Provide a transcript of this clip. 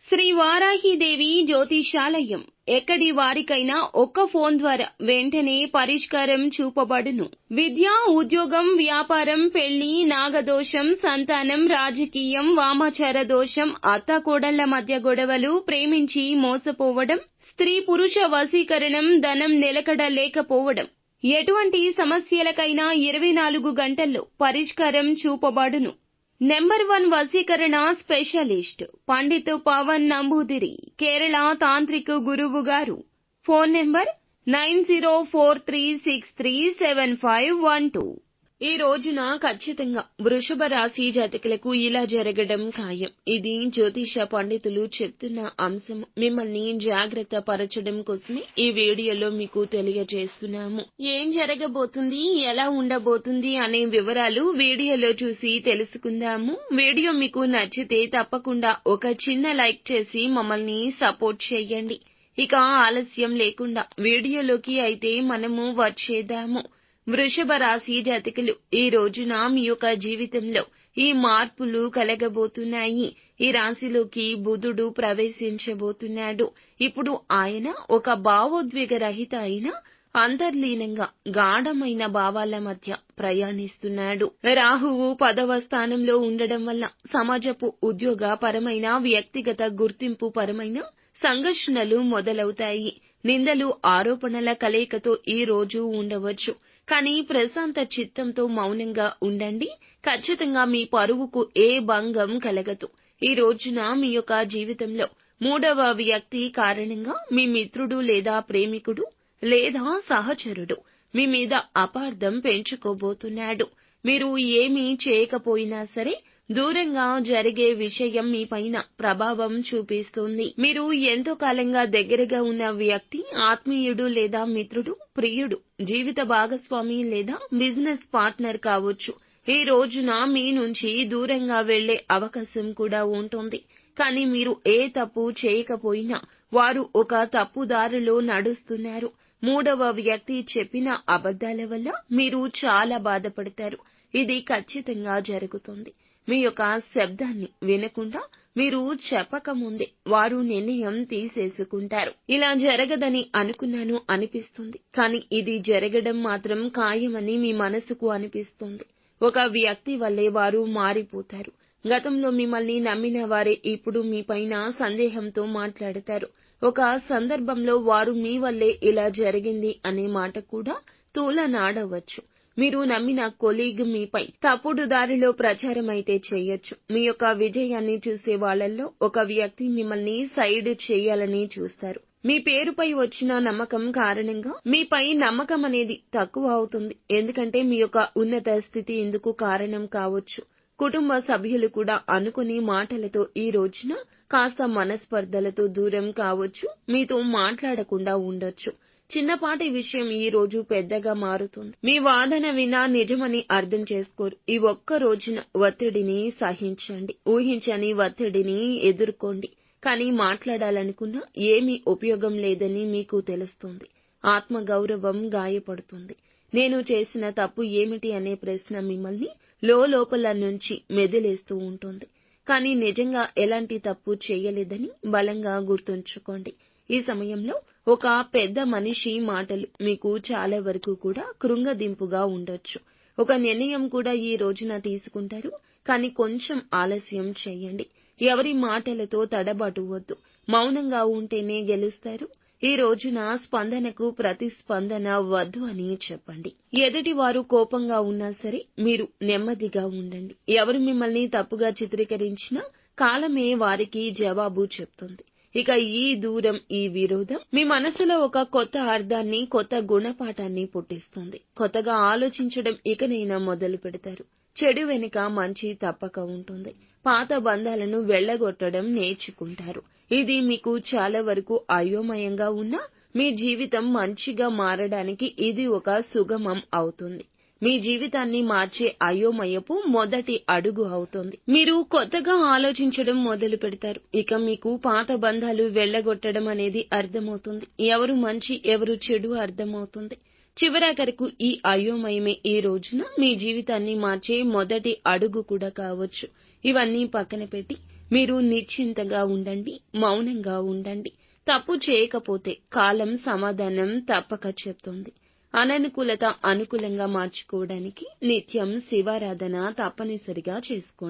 శ్రీ వారాహిదేవి జ్యోతిషాలయం ఎక్కడి వారికైనా ఒక్క ఫోన్ ద్వారా వెంటనే పరిష్కారం చూపబడును. విద్య, ఉద్యోగం, వ్యాపారం, పెళ్లి, నాగదోషం, సంతానం, రాజకీయం, వామాచార దోషం, అత్తాకోడళ్ల మధ్య గొడవలు, ప్రేమించి మోసపోవడం, స్త్రీ పురుష వశీకరణం, ధనం నిలకడ లేకపోవడం, ఎటువంటి సమస్యలకైనా 24 గంటల్లో పరిష్కారం చూపబడును. నెంబర్ 1 వశీకరణ స్పెషలిస్ట్ పండిత్ పవన్ నంబూదిరి, కేరళ తాంత్రిక గురువు గారు. Phone number 9043637512. ఈ రోజున ఖచ్చితంగా వృషభ రాశి జాతకులకు ఇలా జరగడం ఖాయం. ఇది జ్యోతిష పండితులు చెప్తున్న అంశం. మిమ్మల్ని జాగ్రత్త పరచడం కోసమే ఈ వీడియోలో మీకు తెలియజేస్తున్నాము. ఏం జరగబోతుంది, ఎలా ఉండబోతుంది అనే వివరాలు వీడియోలో చూసి తెలుసుకుందాము. వీడియో మీకు నచ్చితే తప్పకుండా ఒక చిన్న లైక్ చేసి మమ్మల్ని సపోర్ట్ చేయండి. ఇక ఆలస్యం లేకుండా వీడియోలోకి అయితే మనము వచ్చేద్దాము. వృషభ రాశి జాతకులు, ఈ రోజున మీ యొక్క జీవితంలో ఈ మార్పులు కలగబోతున్నాయి. ఈ రాశిలోకి బుధుడు ప్రవేశించబోతున్నాడు. ఇప్పుడు ఆయన ఒక భావోద్వేగ రహిత అయిన అంతర్లీనంగా గాఢమైన భావాల మధ్య ప్రయాణిస్తున్నాడు. రాహువు 10వ స్థానంలో ఉండడం వల్ల సమాజపు ఉద్యోగ పరమైన, వ్యక్తిగత గుర్తింపు పరమైన సంఘర్షణలు మొదలవుతాయి. నిందలు, ఆరోపణల కలయికతో ఈ రోజు ఉండవచ్చు. కానీ ప్రశాంత చిత్తంతో మౌనంగా ఉండండి. ఖచ్చితంగా మీ పరువుకు ఏ భంగం కలగదు. ఈ రోజున మీ యొక్క జీవితంలో 3వ వ్యక్తి కారణంగా మీ మిత్రుడు లేదా ప్రేమికుడు లేదా సహచరుడు మీ మీద అపార్థం పెంచుకోబోతున్నాడు. మీరు ఏమీ చేయకపోయినా సరే దూరంగా జరిగే విషయం మీ పైన ప్రభావం చూపిస్తుంది. మీరు ఎంతో కాలంగా దగ్గరగా ఉన్న వ్యక్తి, ఆత్మీయుడు లేదా మిత్రుడు, ప్రియుడు, జీవిత భాగస్వామి లేదా బిజినెస్ పార్ట్నర్ కావచ్చు. ఈ రోజున మీ నుంచి దూరంగా వెళ్లే అవకాశం కూడా ఉంటుంది. కానీ మీరు ఏ తప్పు చేయకపోయినా వారు ఒక తప్పుదారిలో నడుస్తున్నారు. 3వ వ్యక్తి చెప్పిన అబద్ధాల వల్ల మీరు చాలా బాధపడతారు. ఇది ఖచ్చితంగా జరుగుతుంది. మీ యొక్క శబ్దాన్ని వినకుండా మీరు చెప్పకముందే వారు నిర్ణయం తీసేసుకుంటారు. ఇలా జరగదని అనుకున్నాను అనిపిస్తుంది. కానీ ఇది జరగడం మాత్రం ఖాయమని మీ మనసుకు అనిపిస్తుంది. ఒక వ్యక్తి వల్లే వారు మారిపోతారు. గతంలో మిమ్మల్ని నమ్మిన వారే ఇప్పుడు మీ పైన సందేహంతో మాట్లాడతారు. ఒక సందర్భంలో వారు మీ వల్లే ఇలా జరిగింది అనే మాట కూడా తూలనాడవచ్చు. మీరు నమ్మిన కొలీగ్ మీపై తప్పుడు దారిలో ప్రచారమైతే చేయొచ్చు. మీ యొక్క విజయాన్ని చూసే వాళ్లలో ఒక వ్యక్తి మిమ్మల్ని సైడ్ చేయాలని చూస్తారు. మీ పేరుపై వచ్చిన నమ్మకం కారణంగా మీపై నమ్మకం అనేది తక్కువ అవుతుంది. ఎందుకంటే మీ యొక్క ఉన్నత స్థితి ఇందుకు కారణం కావచ్చు. కుటుంబ సభ్యులు కూడా అనుకుని మాటలతో ఈ రోజున కాస్త మనస్పర్ధలతో దూరం కావచ్చు. మీతో మాట్లాడకుండా ఉండొచ్చు. చిన్నపాటి విషయం ఈ రోజు పెద్దగా మారుతుంది. మీ వాదన వినా నిజమని అర్థం చేసుకోరు. ఈ ఒక్క రోజున ఒత్తిడిని సహించండి. ఊహించని ఒత్తిడిని ఎదుర్కోండి. కానీ మాట్లాడాలనుకున్నా ఏమీ ఉపయోగం లేదని మీకు తెలుస్తుంది. ఆత్మగౌరవం గాయపడుతుంది. నేను చేసిన తప్పు ఏమిటి అనే ప్రశ్న మిమ్మల్ని లోపల నుంచి మెదిలేస్తూ ఉంటుంది. కానీ నిజంగా ఎలాంటి తప్పు చేయలేదని బలంగా గుర్తుంచుకోండి. ఈ సమయంలో ఒక పెద్ద మనిషి మాటలు మీకు చాలా వరకు కూడా కృంగదింపుగా ఉండొచ్చు. ఒక నిర్ణయం కూడా ఈ రోజున తీసుకుంటారు. కానీ కొంచెం ఆలస్యం చేయండి. ఎవరి మాటలతో తడబడవద్దు. మౌనంగా ఉంటేనే గెలుస్తారు. ఈ రోజున స్పందనకు ప్రతిస్పందన వద్దు అని చెప్పండి. ఎదుటి వారు కోపంగా ఉన్నా సరే మీరు నెమ్మదిగా ఉండండి. ఎవరు మిమ్మల్ని తప్పుగా చిత్రీకరించినా కాలమే వారికి జవాబు చెప్తుంది. ఇక ఈ దూరం, ఈ విరోధం మీ మనసులో ఒక కొత్త అర్థాన్ని, కొత్త గుణపాఠాన్ని పుట్టిస్తుంది. కొత్తగా ఆలోచించడం ఇకనైనా మొదలు పెడతారు. చెడు వెనుక మంచి తప్పక ఉంటుంది. పాత బంధాలను వెళ్లగొట్టడం నేర్చుకుంటారు. ఇది మీకు చాలా వరకు అయోమయంగా ఉన్నా మీ జీవితం మంచిగా మారడానికి ఇది ఒక సుగమం అవుతుంది. మీ జీవితాన్ని మార్చే అయోమయపు మొదటి అడుగు అవుతుంది. మీరు కొత్తగా ఆలోచించడం మొదలు పెడతారు. ఇక మీకు పాత బంధాలు వెళ్లగొట్టడం అనేది అర్థమవుతుంది. ఎవరు మంచి, ఎవరు చెడు అర్థమవుతుంది. చివరాఖరకు ఈ అయోమయమే ఈ రోజున మీ జీవితాన్ని మార్చే మొదటి అడుగు కూడా కావచ్చు. ఇవన్నీ పక్కన పెట్టి మీరు నిశ్చింతగా ఉండండి, మౌనంగా ఉండండి. తప్పు చేయకపోతే కాలం సమాధానం తప్పక చెప్తుంది. అననుకూలత అనుకూలంగా మార్చుకోవడానికి నిత్యం శివారాధన తప్పనిసరిగా చేసుకోండి.